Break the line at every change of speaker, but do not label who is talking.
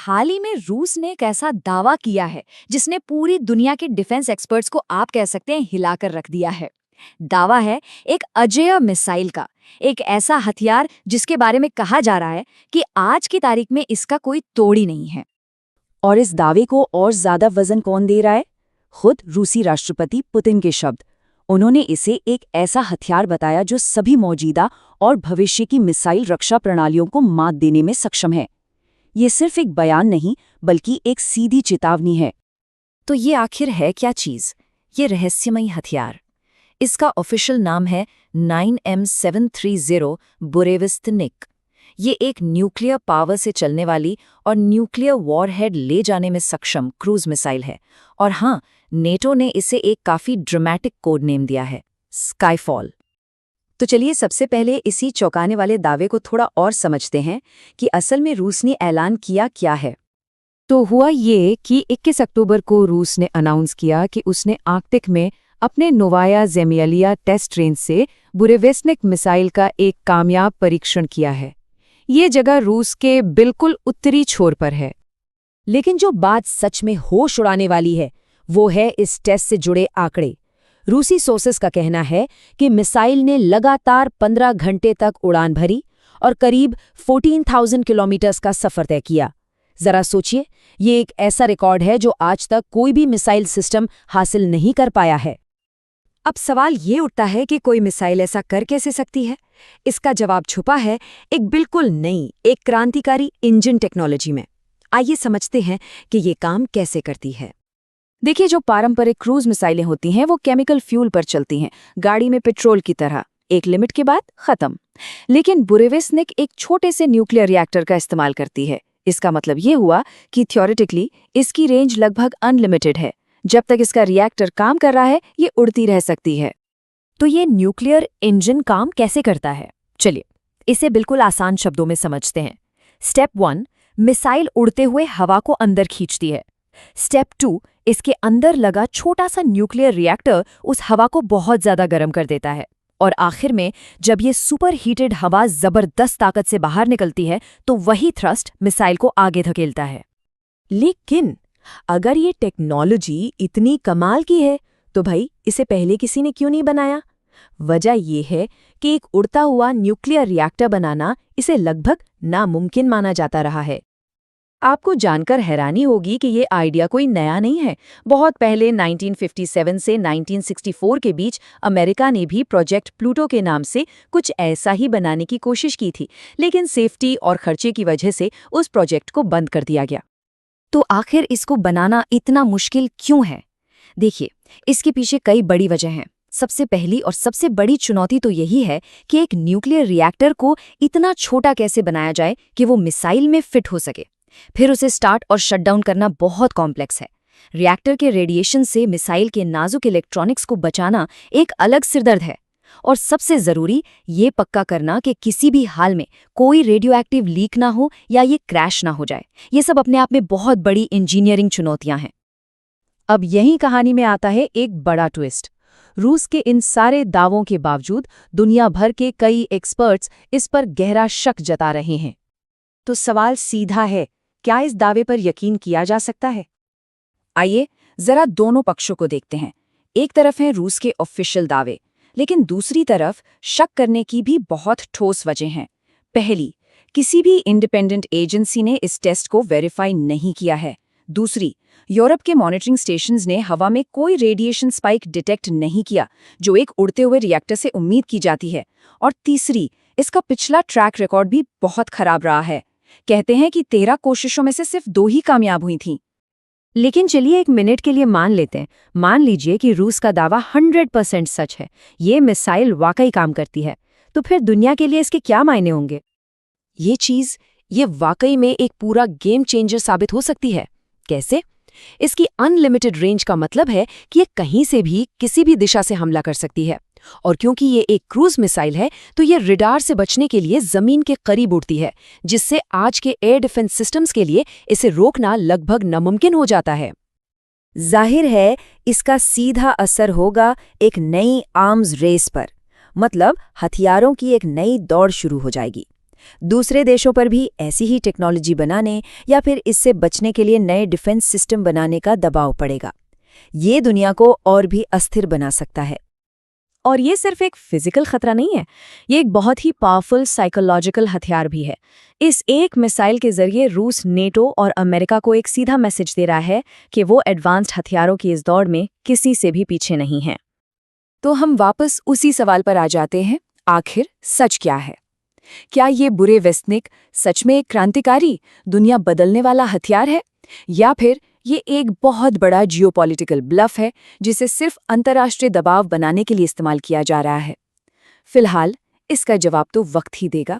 हाल ही में रूस ने एक ऐसा दावा किया है जिसने पूरी दुनिया के डिफेंस एक्सपर्ट्स को आप कह सकते हैं हिलाकर रख दिया है। दावा है एक अजेय मिसाइल का, एक ऐसा हथियार जिसके बारे में कहा जा रहा है कि आज की तारीख में इसका कोई तोड़ ही नहीं है।
और इस दावे को और ज्यादा वजन कौन दे रहा है? खुद रूसी राष्ट्रपति पुतिन के शब्द। उन्होंने इसे एक ऐसा हथियार बताया जो सभी मौजूदा और भविष्य की मिसाइल रक्षा प्रणालियों को मात देने में सक्षम है। ये सिर्फ एक बयान नहीं बल्कि एक सीधी चेतावनी है।
तो ये आखिर है क्या चीज, ये रहस्यमयी हथियार? इसका ऑफिशियल नाम है 9M730 बुरेविस्तनिक। ये एक न्यूक्लियर पावर से चलने वाली और न्यूक्लियर वॉरहेड ले जाने में सक्षम क्रूज मिसाइल है। और हाँ, नेटो ने इसे एक काफी ड्रामेटिक कोड नेम दिया है, स्काईफॉल।
तो चलिए सबसे पहले इसी चौंकाने वाले दावे को थोड़ा और समझते हैं कि असल में रूस ने ऐलान किया क्या है।
तो हुआ ये कि 21 अक्टूबर को रूस ने अनाउंस किया कि उसने आर्कटिक में अपने नोवाया ज़ेमियालिया टेस्ट रेंज से बुरेविस्निक मिसाइल का एक कामयाब परीक्षण किया है। ये जगह रूस के बिल्कुल उत्तरी छोर पर है।
लेकिन जो बात सच में होश उड़ाने वाली है वो है इस टेस्ट से जुड़े आंकड़े। रूसी सोर्सेस का कहना है कि मिसाइल ने लगातार 15 घंटे तक उड़ान भरी और करीब 14,000 किलोमीटर का सफर तय किया। जरा सोचिए, ये एक ऐसा रिकॉर्ड है जो आज तक कोई भी मिसाइल सिस्टम हासिल नहीं कर पाया है। अब सवाल ये उठता है कि कोई मिसाइल ऐसा कर कैसे सकती है? इसका जवाब छुपा है एक बिल्कुल नई, एक क्रांतिकारी इंजन टेक्नोलॉजी में। आइए समझते हैं कि ये काम कैसे करती है। देखिए, जो पारंपरिक क्रूज मिसाइलें होती हैं वो केमिकल फ्यूल पर चलती हैं, गाड़ी में पेट्रोल की तरह, एक लिमिट के बाद खत्म। लेकिन बुरेविस्निक एक छोटे से न्यूक्लियर रिएक्टर का इस्तेमाल करती है। इसका मतलब ये हुआ कि थ्योरेटिकली इसकी रेंज लगभग अनलिमिटेड है। जब तक इसका रिएक्टर काम कर रहा है ये उड़ती रह सकती है।
तो ये न्यूक्लियर इंजन काम कैसे करता है? चलिए इसे बिल्कुल आसान शब्दों में समझते हैं। स्टेप 1, मिसाइल उड़ते हुए हवा को अंदर खींचती है। स्टेप 2, इसके अंदर लगा छोटा सा न्यूक्लियर रिएक्टर उस हवा को बहुत ज्यादा गर्म कर देता है। और आखिर में जब ये सुपर हीटेड हवा जबरदस्त ताकत से बाहर निकलती है तो वही थ्रस्ट मिसाइल को आगे धकेलता है।
लेकिन अगर ये टेक्नोलॉजी इतनी कमाल की है तो भाई इसे पहले किसी ने क्यों नहीं बनाया? वजह यह है कि एक उड़ता हुआ न्यूक्लियर रिएक्टर बनाना इसे लगभग नामुमकिन माना जाता रहा है। आपको जानकर हैरानी होगी कि ये आइडिया कोई नया नहीं है। बहुत पहले 1957 से 1964 के बीच अमेरिका ने भी प्रोजेक्ट प्लूटो के नाम से कुछ ऐसा ही बनाने की कोशिश की थी, लेकिन सेफ्टी और खर्चे की वजह से उस प्रोजेक्ट को बंद कर दिया गया।
तो आखिर इसको बनाना इतना मुश्किल क्यों है? देखिए, इसके पीछे कई बड़ी वजह हैं। सबसे पहली और सबसे बड़ी चुनौती तो यही है कि एक न्यूक्लियर रिएक्टर को इतना छोटा कैसे बनाया जाए कि वो मिसाइल में फिट हो सके। फिर उसे स्टार्ट और शटडाउन करना बहुत कॉम्प्लेक्स है। रिएक्टर के रेडिएशन से मिसाइल के नाजुक इलेक्ट्रॉनिक्स को बचाना एक अलग सिरदर्द है। और सबसे जरूरी ये पक्का करना कि किसी भी हाल में कोई रेडियोएक्टिव लीक ना हो या ये क्रैश ना हो जाए। ये सब अपने आप में बहुत बड़ी इंजीनियरिंग चुनौतियां हैं।
अब यही कहानी में आता है एक बड़ा ट्विस्ट। रूस के इन सारे दावों के बावजूद दुनिया भर के कई एक्सपर्ट्स इस पर गहरा शक जता रहे हैं। तो सवाल सीधा है, क्या इस दावे पर यकीन किया जा सकता है? आइए जरा दोनों पक्षों को देखते हैं। एक तरफ है रूस के ऑफिशियल दावे, लेकिन दूसरी तरफ शक करने की भी बहुत ठोस वजह हैं। पहली, किसी भी इंडिपेंडेंट एजेंसी ने इस टेस्ट को वेरीफाई नहीं किया है। दूसरी, यूरोप के मॉनिटरिंग स्टेशंस ने हवा में कोई रेडिएशन स्पाइक डिटेक्ट नहीं किया, जो एक उड़ते हुए रिएक्टर से उम्मीद की जाती है। और तीसरी, इसका पिछला ट्रैक रिकॉर्ड भी बहुत खराब रहा है। कहते हैं कि 13 कोशिशों में से सिर्फ 2 ही कामयाब हुई थीं।
लेकिन चलिए एक मिनट के लिए मान लेते हैं, मान लीजिए कि रूस का दावा 100% सच है, ये मिसाइल वाकई काम करती है। तो फिर दुनिया के लिए इसके क्या मायने होंगे?
ये वाकई में एक पूरा गेम चेंजर साबित हो सकती है। कैसे? इसकी अनलिमिटेड रेंज का मतलब है कि ये कहीं से भी किसी भी दिशा से हमला कर सकती है। और क्योंकि ये एक क्रूज मिसाइल है तो ये रडार से बचने के लिए जमीन के करीब उड़ती है, जिससे आज के एयर डिफेंस सिस्टम्स के लिए इसे रोकना लगभग नामुमकिन हो जाता है। जाहिर है इसका सीधा असर होगा एक नई आर्म्स रेस पर, मतलब हथियारों की एक नई दौड़ शुरू हो जाएगी।
दूसरे देशों पर भी ऐसी ही टेक्नोलॉजी बनाने या फिर इससे बचने के लिए नए डिफेंस सिस्टम बनाने का दबाव पड़ेगा। ये दुनिया को और भी अस्थिर बना सकता है।
और ये सिर्फ एक फिजिकल खतरा नहीं है, ये एक बहुत ही पावरफुल साइकोलॉजिकल हथियार भी है। इस एक मिसाइल के जरिए रूस नेटो और अमेरिका को एक सीधा मैसेज दे रहा है कि वो एडवांस्ड हथियारों की इस दौड़ में किसी से भी पीछे नहीं है।
तो हम वापस उसी सवाल पर आ जाते हैं, आखिर सच क्या है? क्या ये बुरेवेस्निक सच में एक क्रांतिकारी, दुनिया बदलने वाला हथियार है, या फिर ये एक बहुत बड़ा जियोपॉलिटिकल ब्लफ है जिसे सिर्फ अंतर्राष्ट्रीय दबाव बनाने के लिए इस्तेमाल किया जा रहा है? फिलहाल इसका जवाब तो वक्त ही देगा।